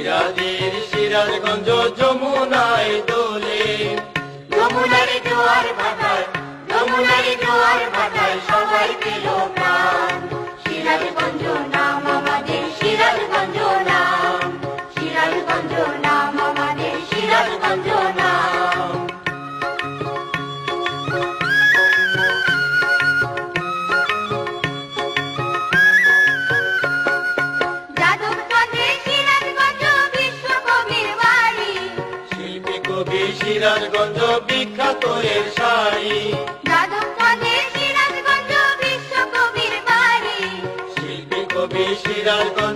সিরাজের সিরাজগঞ্জ যমুনায় দোলে, যমুনার জোয়ার ভাটায়, যমুনার জোয়ার ভাটায় সবাই পেল প্রাণ। সিরাজগঞ্জ নাম আমাদের, সিরাজগঞ্জ নাম, সিরাজগঞ্জ নাম আমাদের, সিরাজগঞ্জ নাম। যাদবগঞ্জে সিরাজগঞ্জ বিশ্বকবির বাড়ি, শিল্পী কবি সিরাজগঞ্জ বিখ্যাত এর শাড়ি, যাদবগঞ্জে সিরাজগঞ্জ বিশ্বকবির বাড়ি, শিল্পী কবি সিরাজগঞ্জ